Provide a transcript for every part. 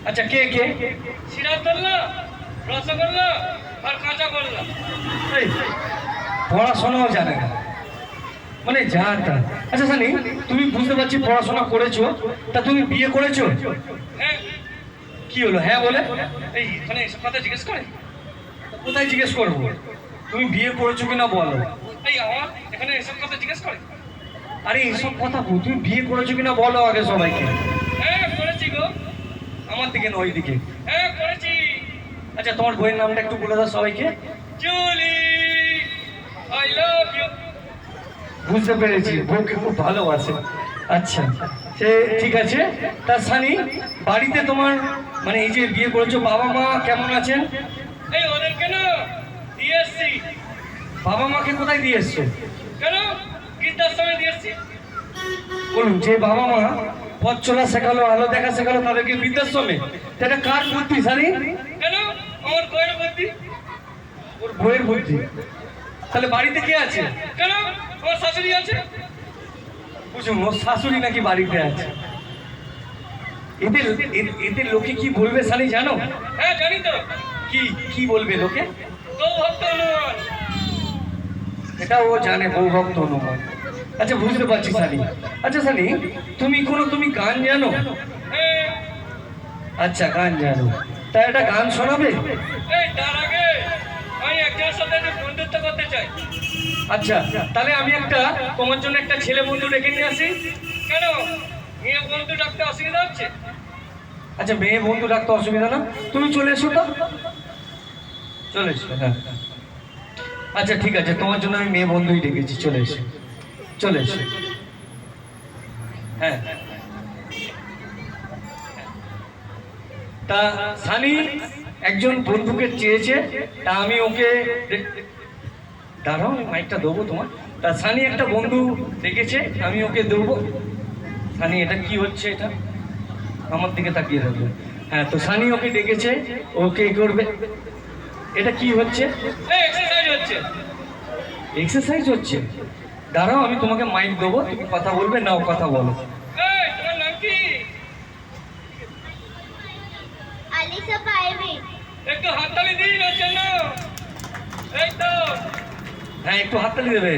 আচ্ছা কে কে? সিরাজদৌল্লা, রসগোল্লা আর কাঁচা গোল্লা। এই পড়াশোনাও জানে না, মানে যা তা। আচ্ছা সানি, তুমি বুঝতে পারছি পড়াশোনা করেছো, তা তুমি বিয়ে করেছো? হ্যাঁ। কি হলো হ্যাঁ বলে? এই এখানে এসব কথা জিজ্ঞেস করে? কোথায় জিজ্ঞেস করবো? তুমি বিয়ে করেছো কিনা বলো। এই আমার এখানে এসব কথা জিজ্ঞেস করে? আরে এইসব কথা তুমি বিয়ে করেছো কিনা বলো আগে সবাইকে। হ্যাঁ করেছি গো। আমার দিকে না ওই দিকে। হ্যাঁ করেছি। আচ্ছা তোমার বইয়ের নামটা একটু বলে দাও সবাইকে। Julie, I love you. বুঝতে পেরেছি, বউকে খুব ভালোবাসে। আচ্ছা সে ঠিক আছে। তা সানি, বাড়িতে তোমার মানে এই যে বিয়ে করেছো, বাবা মা কেমন আছেন? এই ওদেরকে না দিয়ে এসছি। বাবা মাকে কোথায় দিয়ে এসছো? কেন? বৃদ্ধাশ্রমে দিয়ে এসছি। বলুন, যে বাবা মা পথ চলা শেখালো, আলো দেখা শেখালো, তাদেরকে বৃদ্ধাশ্রমে, এটা কার বুদ্ধি সানি? কেন? আমার বইয়ের বুদ্ধি। ওর বইয়ের বুদ্ধি। তাহলে বাড়িতে কে আছে? কেন? আমার শাশুড়ি আছে। বুঝুন, ওর শাশুড়ি নাকি বাড়িতে আছে। এদের এদের লোকে কি বলবে সানি জানো? হ্যাঁ জানি তো। কি কি বলবে লোকে? গৌভক্ত হনুমান। এটা ও জানে, বউ ভক্ত হনুমান। আচ্ছা বুঝতে পারছি সানি। আচ্ছা সানি, তুমি গান জানো? হ্যাঁ। আচ্ছা গান জানো, তা একটা গান শোনাবে? এই তার আগে আমি একজনের সাথে একটু বন্ধুত্ব করতে চাই। আচ্ছা তাহলে আমি তোমার জন্য একটা ছেলে বন্ধু ডেকে নিয়ে আসি। কেন? মেয়ে বন্ধু ডাকতে অসুবিধা হচ্ছে? আচ্ছা মেয়ে বন্ধু ডাকতে অসুবিধা না, তুমি চলে এসো তো, চলে এসো। হ্যাঁ আচ্ছা ঠিক আছে, তোমার জন্য আমি মেয়ে বন্ধুই ডেকেছি, চলে এসো চলে এসো। হ্যাঁ তা সানি একজন বন্ধুকে চেয়েছে, তা আমি ওকে দাঁড়াও, আমি মাইকটা দেবো তোমার। তা সানি একটা বন্ধু ডেকেছে, আমি ওকে দেবো। সানি এটা কি হচ্ছে? এটা আমার দিকে তাকিয়ে থাকবে। হ্যাঁ তো সানি ওকে ডেকেছে, ওকে করবে। এটা কি হচ্ছে? এই এক্সারসাইজ হচ্ছে। এক্সারসাইজ হচ্ছে? দাঁড়াও, আমি তোমাকে মাইক দেবো, তুমি কথা বলবে, নাও কথা বলো। এই তোমার নাম কি? আলিসা পারভিন। একটু হাততালি দিন ওর জন্য। এই তো। হ্যাঁ একটু হাততালি দেবে,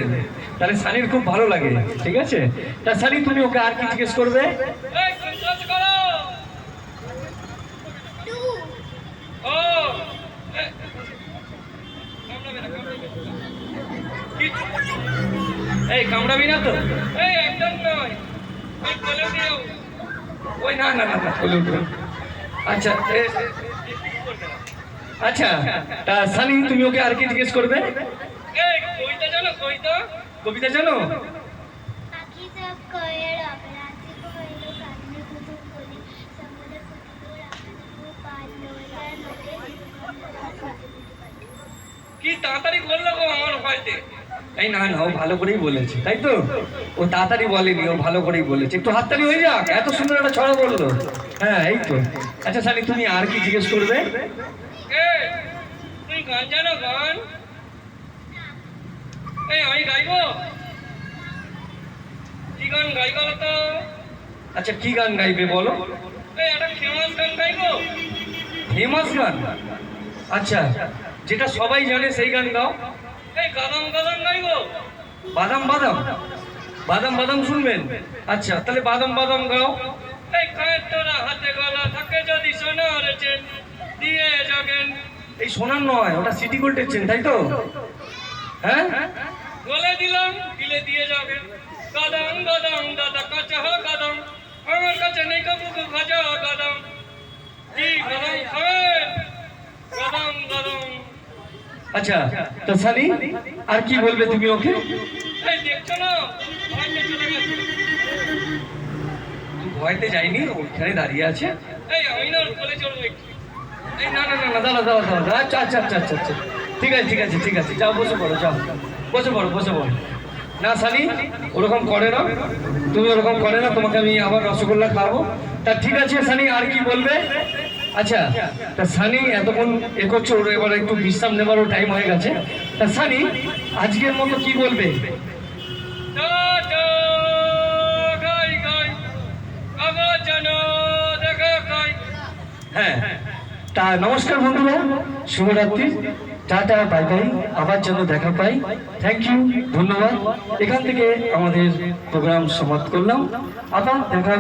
তাহলে সানির খুব ভালো লাগে। ঠিক আছে, তা সানি তুমি ওকে আর কি জিজ্ঞেস করবে? এই কন্ট্রাস্ট করো। টু। ও এই, কামড়াবে না, কামড়াবে না। কি? এই কামড়াবি না তো? এই একদম নয়। ওই বলে দিও। ওই না না না না, বলে উঠবে। আচ্ছা আচ্ছা তা সানি তুমি ওকে আর কি জিজ্ঞেস করবে? এই কবিতা জানো? কবিতা? কবিতা জানো? আঁখি সব কয়ের অপরাধী কইল কান্নে কুতুব বলি সমুদ্র কুতুব রাখু পারলো তার মধ্যে কি তাড়াতাড়ি করলো গো আমার হয়তে। এই না না, ও ভালো করেই বলেছে, তাই তো? ও তাড়াতাড়ি বলেনি, ও ভালো করেই বলেছে। একটু হাততালি হয়ে যাক, এত সুন্দর একটা ছড়া বললো। হ্যাঁ এই তো। আচ্ছা সানি তুমি আর কি জিজ্ঞেস করবে? এই তুই গান জানো? গান? এই আমি গাইবো। কি গান গাই বলো তো? আচ্ছা কি গান গাইবে বলো? এই একটা ফেমাস গান গাইবো। ফেমাস গান? আচ্ছা যেটা সবাই জানে সেই গান গাও। এই গাদাম গাদাম গাইবো। বাদাম বাদাম? বাদাম বাদাম শুনবেন? আচ্ছা তাহলে বাদাম বাদাম গাও। এই খায়ের তোরা হাতে গলা থাকে যদি সোনার চেন দিয়ে যাবেন। এই সোনার নয়, ওটা সিটি গোল্ডের চেন, তাই তো? হ্যাঁ বলে দিলাম দিলে দিয়ে যাবেন। গাদাম গাদাম দাদা কাঁচা গাদাম আমার কাছে নেই কাবুকু ভাজা গাদাম। কি গাদাম খাবেন? গাদাম গাদাম। আচ্ছা তো সানি আর কি বলবে তুমি ওকে? এই দেখছো না হয়তো চলে গেছে। ভয়তে যায়নি, ওখানে দাঁড়িয়ে আছে। এই আমি না ওর কোলে চড়বো একটু। এই না না না না, দাঁড়া দাঁড়া দাঁড়া। আচ্ছা আচ্ছা আচ্ছা আচ্ছা আচ্ছা ঠিক আছে ঠিক আছে ঠিক আছে, যাও বসে পড়ো, যাও বসে পড়ো বসে পড়ো। না সানি ওরকম করে না, তুমি ওরকম করে না, তোমাকে আমি আবার রসগোল্লা খাওয়াবো। তা ঠিক আছে সানি, আর কি বলবে? আচ্ছা তা সানি এতক্ষণ এ করছো, ওর এবার একটু বিশ্রাম নেবারও টাইম হয়ে গেছে। তা সানি আজকের মতো কি বলবে? টাটা গাই গাই আবার জানো দেখা খাই। হ্যাঁ, তা নমস্কার বন্ধুরা, শুভরাত্রি, টাটা, বাই বাই, আবার যেন দেখা পাই। থ্যাংক ইউ, ধন্যবাদ। এখান থেকে আমাদের প্রোগ্রাম সমাপ্ত করলাম। আবার দেখা